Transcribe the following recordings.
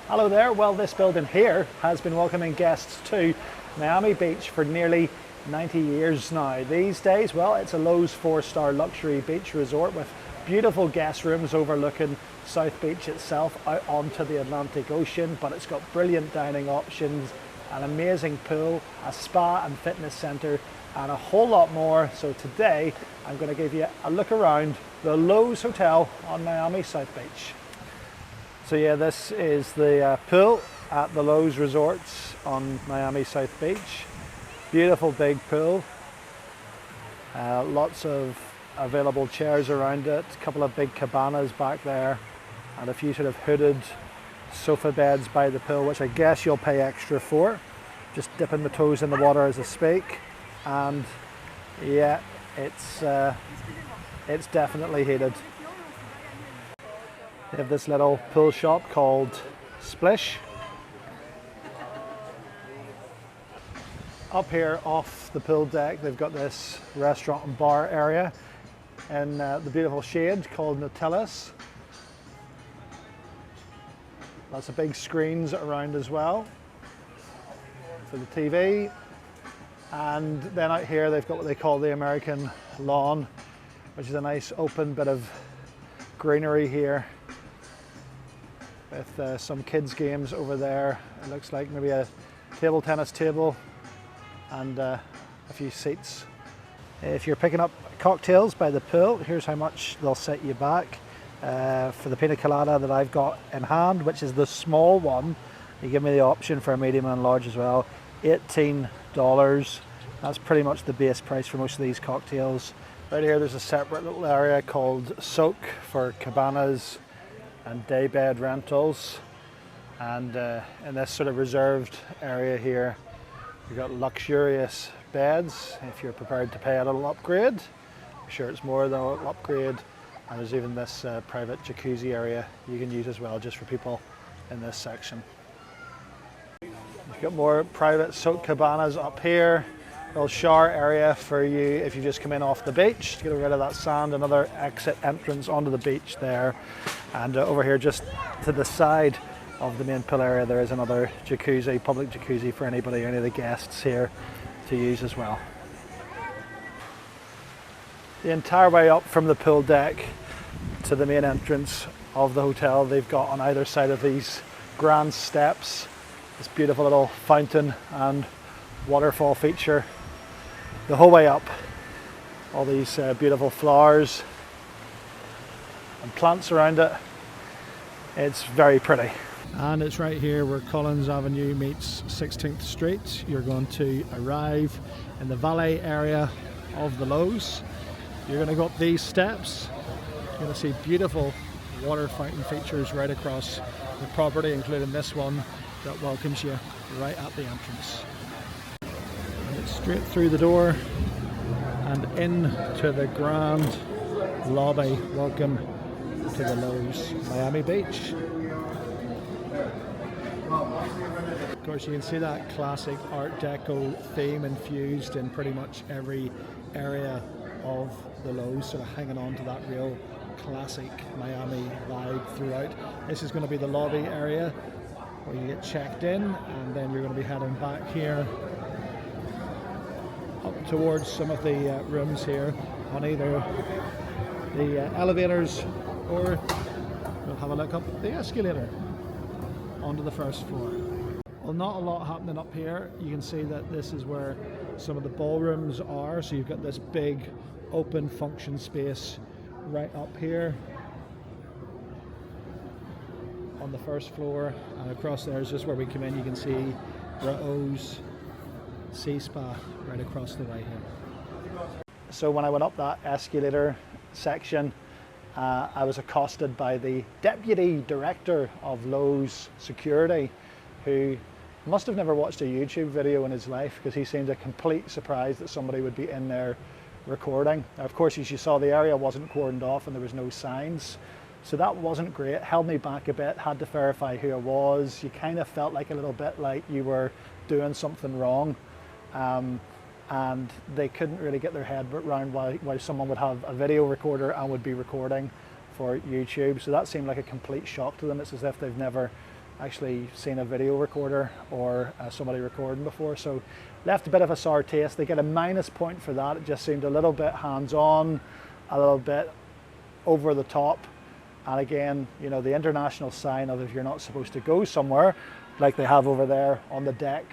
Hello there. Well, this building here has been welcoming guests to Miami Beach for nearly 90 years now. These days, well, it's a Loews 4-star luxury beach resort with beautiful guest rooms overlooking South Beach itself out onto the Atlantic Ocean, but it's got brilliant dining options, an amazing pool, a spa and fitness centre, and a whole lot more. So today, I'm going to give you a look around the Loews Hotel on Miami South Beach. So yeah, this is the pool at the Loews Resorts on Miami South Beach. Beautiful big pool. Lots of available chairs around it. A couple of big cabanas back there, and a few sort of hooded sofa beds by the pool, which I guess you'll pay extra for. Just dipping the toes in the water as I speak, and yeah, it's definitely heated. They have this little pool shop called Splish. Up here off the pool deck, they've got this restaurant and bar area in the beautiful shade called Nutellas. Lots of big screens around as well for the TV. And then out here they've got what they call the American lawn, which is a nice open bit of greenery here, with some kids games over there. It looks like maybe a table tennis table and a few seats. If you're picking up cocktails by the pool, here's how much they'll set you back. For the pina colada that I've got in hand, which is the small one, you give me the option for a medium and large as well, $18. That's pretty much the base price for most of these cocktails. Right here there's a separate little area called Soak for cabanas and day bed rentals, and in this sort of reserved area here you've got luxurious beds if you're prepared to pay a little upgrade. I'm sure it's more than a little upgrade, and there's even this private jacuzzi area you can use as well, just for people in this section. You've got more private soak cabanas up here, a little shower area for you if you just come in off the beach to get rid of that sand. Another exit entrance onto the beach there, and over here just to the side of the main pool area there is another jacuzzi, public jacuzzi for any of the guests here to use as well. The entire way up from the pool deck to the main entrance of the hotel, they've got on either side of these grand steps this beautiful little fountain and waterfall feature the whole way up. All these beautiful flowers and plants around it. It's very pretty. And it's right here where Collins Avenue meets 16th Street. You're going to arrive in the valet area of the Loews. You're going to go up these steps. You're going to see beautiful water fountain features right across the property, including this one that welcomes you right at the entrance. And it's straight through the door and into the grand lobby. Welcome to the Loews Miami Beach. Of course, you can see that classic Art Deco theme infused in pretty much every area of the Loews, sort of hanging on to that real classic Miami vibe throughout. This is going to be the lobby area where you get checked in, and then you're going to be heading back here up towards some of the rooms here on either the elevators, or we'll have a look up the escalator onto the first floor. Well, not a lot happening up here. You can see that this is where some of the ballrooms are, so you've got this big open function space right up here on the first floor, and across there is just where we come in. You can see Loews Sea Spa right across the way here. So when I went up that escalator section, I was accosted by the Deputy Director of Loews Security, who must have never watched a YouTube video in his life, because he seemed a complete surprise that somebody would be in there recording. Now, of course, as you saw, the area wasn't cordoned off and there was no signs, so that wasn't great. Held me back a bit, had to verify who I was. You kind of felt like a little bit like you were doing something wrong, and they couldn't really get their head around why someone would have a video recorder and would be recording for YouTube. So that seemed like a complete shock to them. It's as if they've never actually seen a video recorder or somebody recording before, so left a bit of a sour taste. They get a minus point for that. It just seemed a little bit hands-on, a little bit over the top. And again, you know, the international sign of if you're not supposed to go somewhere, like they have over there on the deck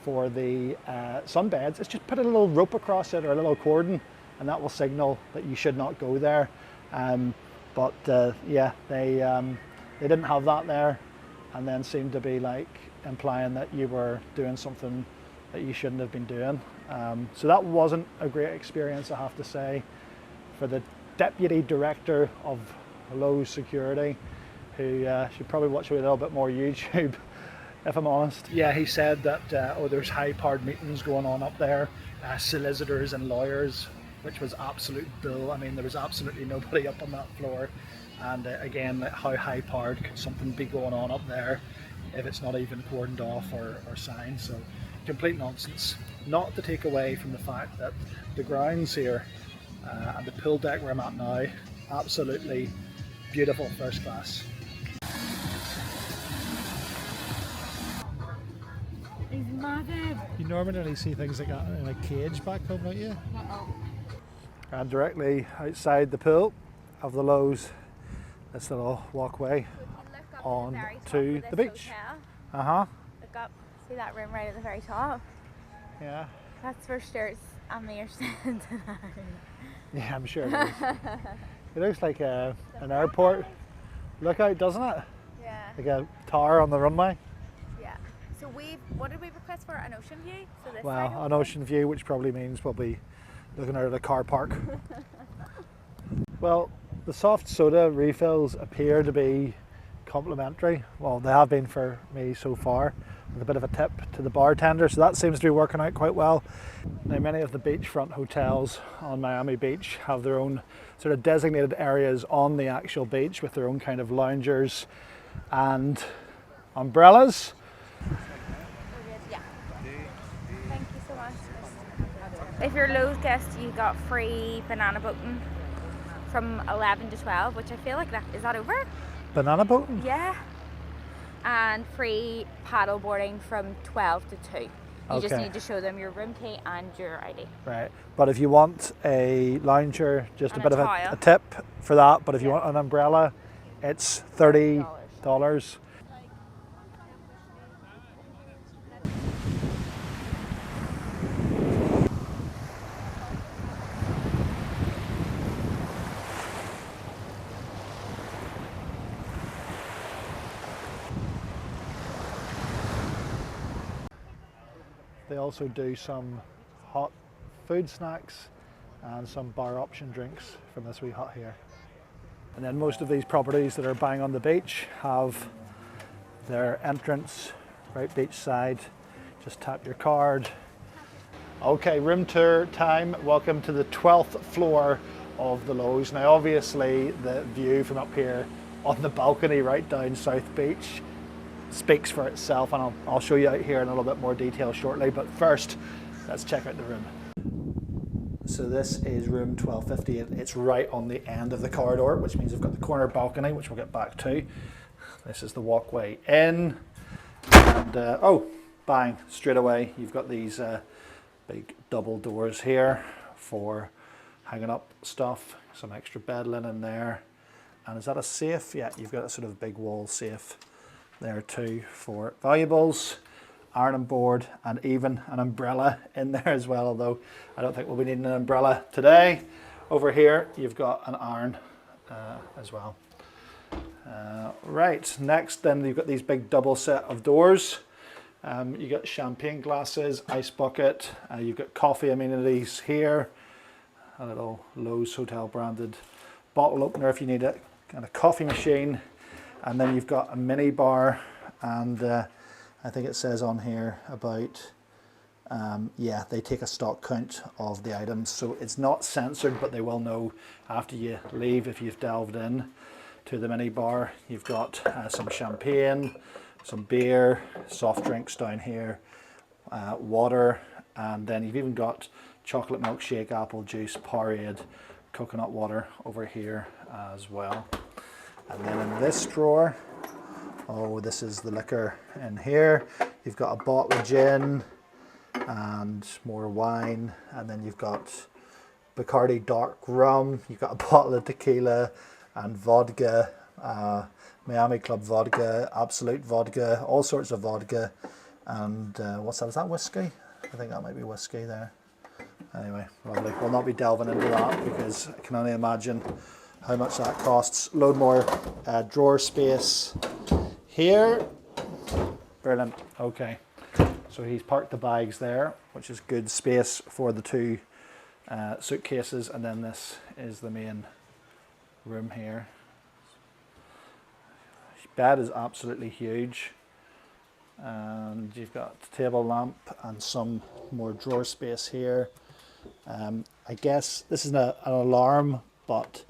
for the sunbeds, is just put a little rope across it or a little cordon, and that will signal that you should not go there. But yeah, they didn't have that there, and then seemed to be like implying that you were doing something that you shouldn't have been doing. So that wasn't a great experience, I have to say, for the deputy director of Loews Security, who should probably watch a little bit more YouTube, if I'm honest. Yeah, he said that oh, there's high-powered meetings going on up there, solicitors and lawyers, which was absolute bull. I mean, there was absolutely nobody up on that floor. And again, how high-powered could something be going on up there if it's not even cordoned off or signed? So complete nonsense. Not to take away from the fact that the grounds here and the pool deck where I'm at now, absolutely beautiful, first class. He's massive. You normally only see things like that in a cage back home, don't you? And directly outside the pool of the Loews, this little walkway on to the beach. Hotel. Look up, see that room right at the very top? Yeah. That's where Stuart's and me are staying tonight. Yeah, I'm sure it is. It looks like an airport lookout, doesn't it? Yeah. Like a tower on the runway. Yeah. So what did we request for? An ocean view? So this Well, side an ocean view, which probably means we'll be looking out at a car park. Well, the soft soda refills appear to be complimentary. Well, they have been for me so far, with a bit of a tip to the bartender, so that seems to be working out quite well. Now, many of the beachfront hotels on Miami Beach have their own sort of designated areas on the actual beach with their own kind of loungers and umbrellas. Yeah. Thank you so much. If you're a Loews guest, you got free banana boating from 11 to 12, which I feel like is that over? Banana boating? Yeah. And free paddle boarding from 12 to 2. You just need to show them your room key and your ID. Right, but if you want a lounger, just And a bit of towel. a tip for that, but if you want an umbrella, it's $30. They also do some hot food snacks and some bar option drinks from this wee hut here. And then most of these properties that are bang on the beach have their entrance right beachside. Just tap your card. Okay, room tour time. Welcome to the 12th floor of the Loews. Now obviously the view from up here on the balcony right down South Beach speaks for itself, and I'll show you out here in a little bit more detail shortly, but first let's check out the room. So this is room 1250, and it's right on the end of the corridor, which means we've got the corner balcony, which we'll get back to. This is the walkway in, and oh, bang, straight away you've got these big double doors here for hanging up stuff, some extra bed linen there, and is that a safe? Yeah, you've got a sort of big wall safe there too for valuables, ironing board, and even an umbrella in there as well, although I don't think we'll be needing an umbrella today. Over here you've got an iron as well. Right, next then you've got these big double set of doors. You got champagne glasses, ice bucket, you've got coffee amenities here, a little Loews Hotel branded bottle opener if you need it, and a coffee machine. And then you've got a mini bar, and I think it says on here about, yeah, they take a stock count of the items. So it's not censored, but they will know after you leave if you've delved in to the mini bar. You've got some champagne, some beer, soft drinks down here, water, and then you've even got chocolate milkshake, apple juice, Powerade, coconut water over here as well. And then in this drawer, Oh, this is the liquor in here. You've got a bottle of gin and more wine, and then you've got Bacardi dark rum. You've got a bottle of tequila and vodka, Miami Club vodka, Absolute vodka, all sorts of vodka, and what's that? Is that whiskey? I think that might be whiskey there. Anyway, lovely. We'll not be delving into that because I can only imagine how much that costs. Load more drawer space here. Brilliant. Okay. So he's parked the bags there, which is good space for the two suitcases, and then this is the main room here. Bed is absolutely huge, and you've got a table lamp and some more drawer space here. I guess this is an alarm, but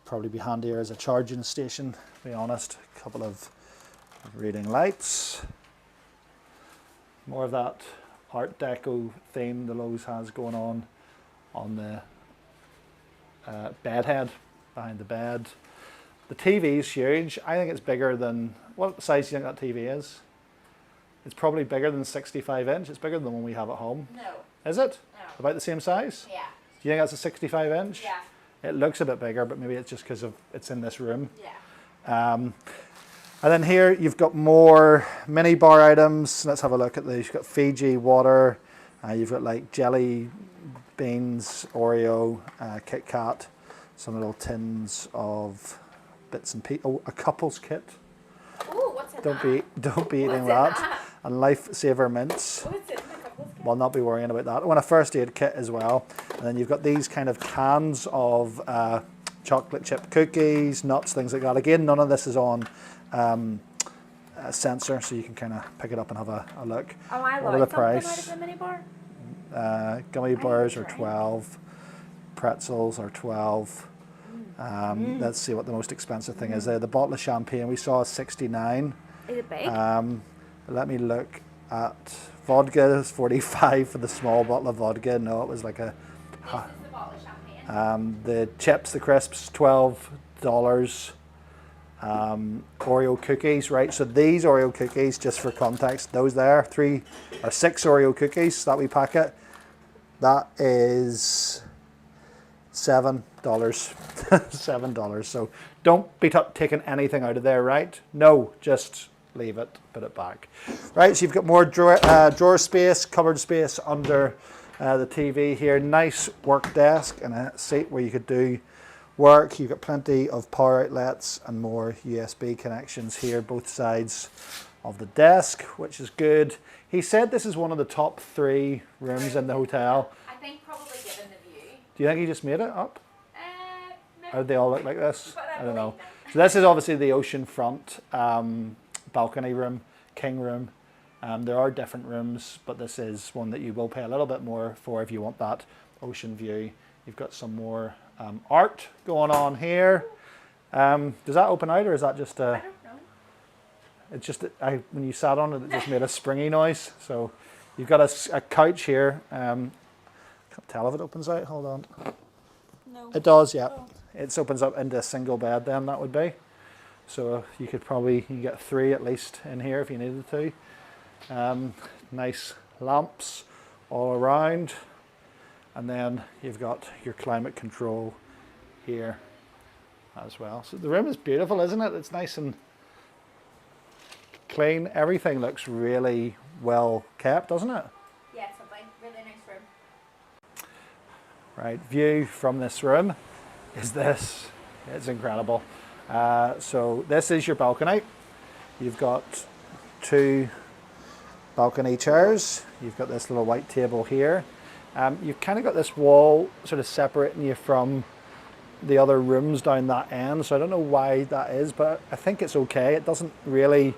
probably be handier as a charging station, to be honest. A couple of reading lights. More of that Art Deco theme the Loews has going on the bed head, behind the bed. The TV is huge. I think it's bigger than, what size do you think that TV is? It's probably bigger than 65 inch. It's bigger than the one we have at home. No. Is it? No. About the same size? Yeah. Do you think that's a 65 inch? Yeah. It looks a bit bigger, but maybe it's just because it's in this room. Yeah. And then here you've got more mini bar items. Let's have a look at these. You've got Fiji water. You've got like jelly beans, Oreo, Kit Kat, some little tins of bits and pieces. Oh, a couples kit. Ooh, what's in Don't that? be eating What's that. in that? And Lifesaver mints. What's in the couples kit? We'll not be worrying about that. Oh, and a first aid kit as well. And then you've got these kind of cans of chocolate chip cookies, nuts, things like that. Again, none of this is on a sensor, so you can kind of pick it up and have a look. Am I What are the allowed something price? out of the mini bar? Gummy bears are try. 12. Pretzels are 12. Let's see what the most expensive thing is there. The bottle of champagne we saw is 69. Is it big? Let me look at vodka. Is 45 for the small bottle of vodka. No, it was like a. This is the bottle of champagne. The chips, the crisps, $12. Oreo cookies, right? So these Oreo cookies, just for context, those there, 3 or 6 Oreo cookies, that wee packet, that is $7. $7. So don't be taking anything out of there, right? No, just leave it, put it back. Right, so you've got more drawer space, cupboard space under the TV here. Nice work desk and a seat where you could do work. You've got plenty of power outlets and more USB connections here, both sides of the desk, which is good. He said this is one of the top 3 rooms in the hotel. I think probably given the view. Do you think he just made it up? Maybe. Or do they all look like this? But I don't know. believe them. So this is obviously the oceanfront balcony room, king room. There are different rooms, but this is one that you will pay a little bit more for if you want that ocean view. You've got some more art going on here. Does that open out, or is that just a? I don't know. It's just when you sat on it, it just made a springy noise. So you've got a couch here. Can't tell if it opens out. Hold on. No. It does, yeah. Oh. It opens up into a single bed. Then that would be. So you could probably get 3 at least in here if you needed to. Nice lamps all around. And then you've got your climate control here as well. So the room is beautiful, isn't it? It's nice and clean. Everything looks really well kept, doesn't it? Yeah, something. Really nice room. Right, view from this room is this. It's incredible. So this is your balcony. You've got 2 balcony chairs. You've got this little white table here. You've kind of got this wall sort of separating you from the other rooms down that end. So I don't know why that is, but I think it's okay. It doesn't really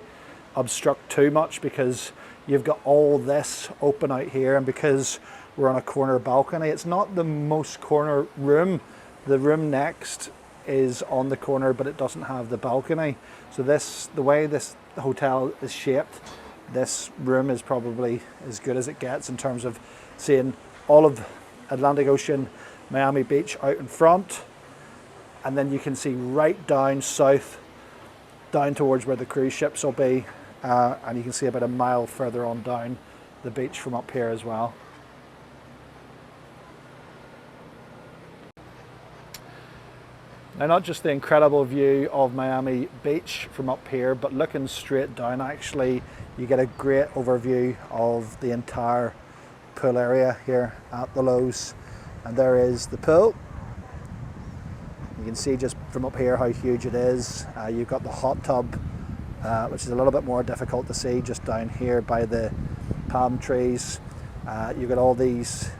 obstruct too much because you've got all this open out here, and because we're on a corner balcony, it's not the most corner room. The room next is on the corner, but it doesn't have the balcony. So the way this hotel is shaped, this room is probably as good as it gets in terms of seeing all of Atlantic Ocean, Miami Beach out in front, and then you can see right down south down towards where the cruise ships will be, and you can see about a mile further on down the beach from up here as well. Now, not just the incredible view of Miami Beach from up here, but looking straight down, actually, you get a great overview of the entire pool area here at the Loews. And there is the pool. You can see just from up here how huge it is. You've got the hot tub, which is a little bit more difficult to see just down here by the palm trees. You've got all these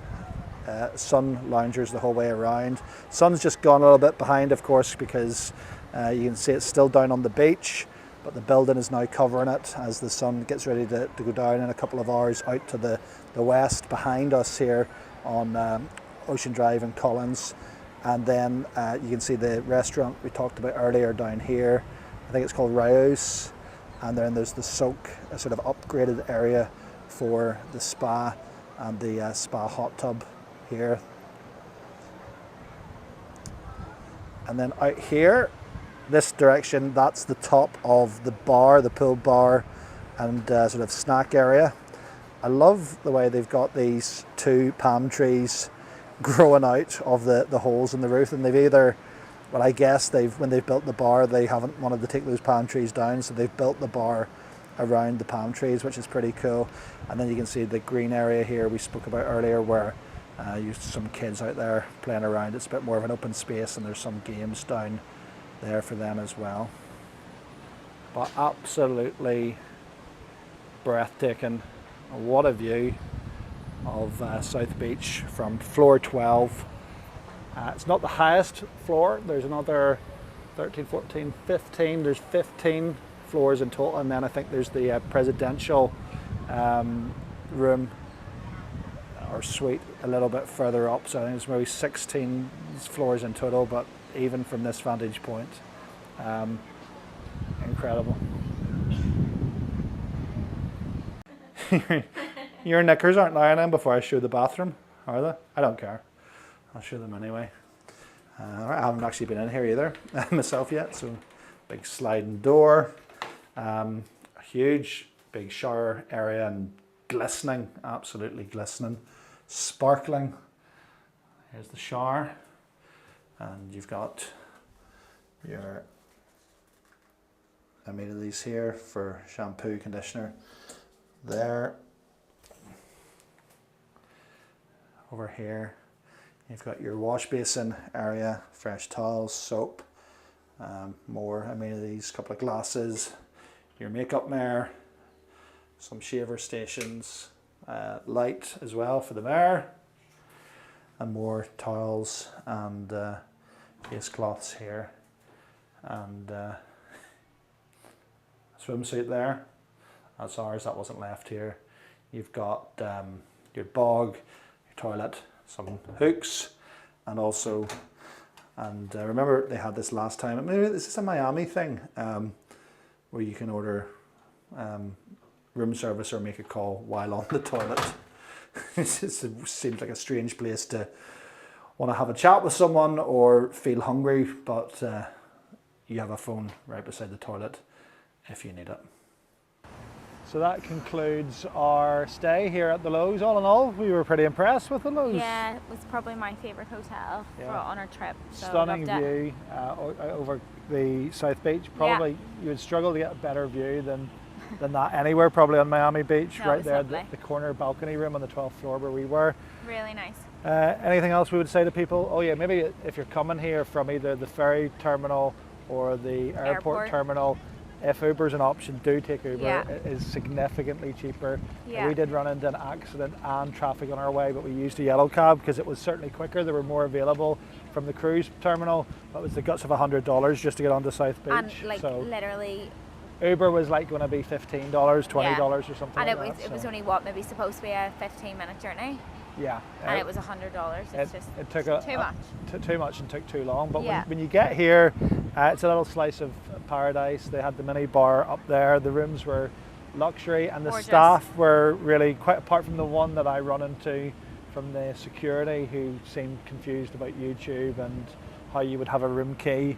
sun loungers the whole way around. Sun's just gone a little bit behind, of course, because you can see it's still down on the beach, but the building is now covering it as the sun gets ready to go down in a couple of hours out to the west behind us here on Ocean Drive in Collins. And then you can see the restaurant we talked about earlier down here. I think it's called Loews. And then there's the soak, a sort of upgraded area for the spa and the spa hot tub here. And then out here, this direction, that's the top of the bar, the pool bar and sort of snack area. I love the way they've got these 2 palm trees growing out of the holes in the roof, and they've either, well, I guess when they've built the bar, they haven't wanted to take those palm trees down, so they've built the bar around the palm trees, which is pretty cool. And then you can see the green area here we spoke about earlier, where some kids out there playing around. It's a bit more of an open space, and there's some games down there for them as well. But absolutely breathtaking. What a view of South Beach from floor 12. It's not the highest floor. There's another 13, 14, 15. There's 15 floors in total, and then I think there's the presidential room or suite a little bit further up, so I think there's maybe 16 floors in total, but even from this vantage point, incredible. Your knickers aren't lying in before I show the bathroom, are they? I don't care. I'll show them anyway. I haven't actually been in here either myself yet, so big sliding door, a huge big shower area, and glistening, absolutely glistening, sparkling. Here's the shower, and you've got your amenities here for shampoo, conditioner. There, over here, you've got your wash basin area, fresh towels, soap, more amenities, couple of glasses, your makeup mirror, some shaver stations, light as well for the mirror, and more towels and face cloths here, and swimsuit there. That's ours, that wasn't left here. You've got your bog, your toilet, some hooks, and also, remember they had this last time, maybe this is a Miami thing, where you can order room service or make a call while on the toilet. It seems like a strange place to want to have a chat with someone or feel hungry, but you have a phone right beside the toilet if you need it. So that concludes our stay here at the Loews. All in all, we were pretty impressed with the Loews. Yeah, it was probably my favourite hotel on our trip. So stunning view over the South Beach. Probably you would struggle to get a better view than that anywhere, probably on Miami Beach. No, right there, the corner balcony room on the 12th floor where we were. Really nice. Anything else we would say to people? Oh yeah, maybe if you're coming here from either the ferry terminal or the airport terminal, if Uber's an option, do take Uber. Yeah. It is significantly cheaper. Yeah. We did run into an accident and traffic on our way, but we used a yellow cab because it was certainly quicker. There were more available from the cruise terminal, but it was the guts of $100 just to get onto South Beach. And literally, Uber was like going to be $15, $20 or something. And like it was only maybe supposed to be a 15-minute journey. Yeah. And it was $100. It took too much. Too much and took too long. But when you get here, it's a little slice of paradise. They had the mini bar up there. The rooms were luxury, and the staff were really, quite apart from the one that I run into from the security who seemed confused about YouTube and how you would have a room key.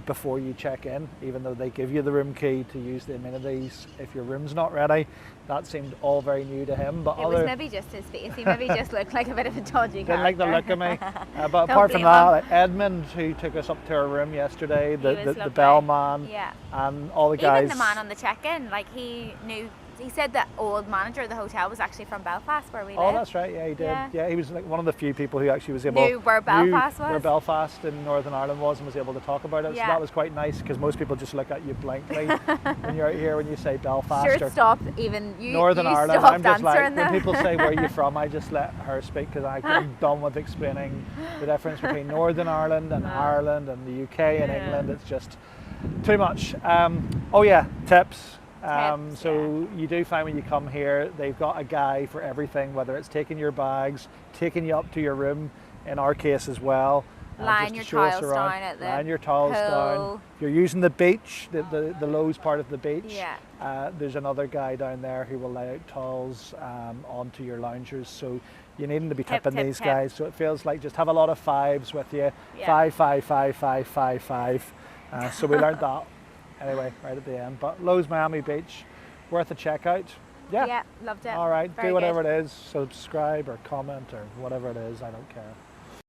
before you check in, even though they give you the room key to use the amenities if your room's not ready. That seemed all very new to him. But it was maybe just his face. He maybe just looked like a bit of a dodgy didn't like the character. look of me. But apart from that, like Edmund, who took us up to our room yesterday, the bellman, yeah, and all the guys. Even the man on the check-in, like he knew. He said the old manager of the hotel was actually from Belfast, where we live. Oh, that's right. Yeah, he did. Yeah, he was like one of the few people who actually was able knew where Belfast was. Where Belfast in Northern Ireland was, and was able to talk about it. Yeah. So that was quite nice, because most people just look at you blankly when you're out here when you say Belfast. Sure, stop. Even you. Northern you Ireland. Stopped I'm just like them. when people say where you're from, I just let her speak, because I'm done with explaining the difference between Northern Ireland and Ireland and the UK and England. It's just too much. Oh yeah, tips. So you do find when you come here, they've got a guy for everything, whether it's taking your bags, taking you up to your room, in our case as well. Line your towels down at the Line your towels down. If you're using the beach, the Loews part of the beach, there's another guy down there who will lay out towels onto your loungers. So you needn't to be tipping these guys. So it feels like just have a lot of fives with you. Yeah. Five. So we learned that. Anyway, right at the end. But Loews Miami Beach, worth a check out. Yeah, loved it. All right, Very do whatever good. it is. Subscribe or comment or whatever it is. I don't care.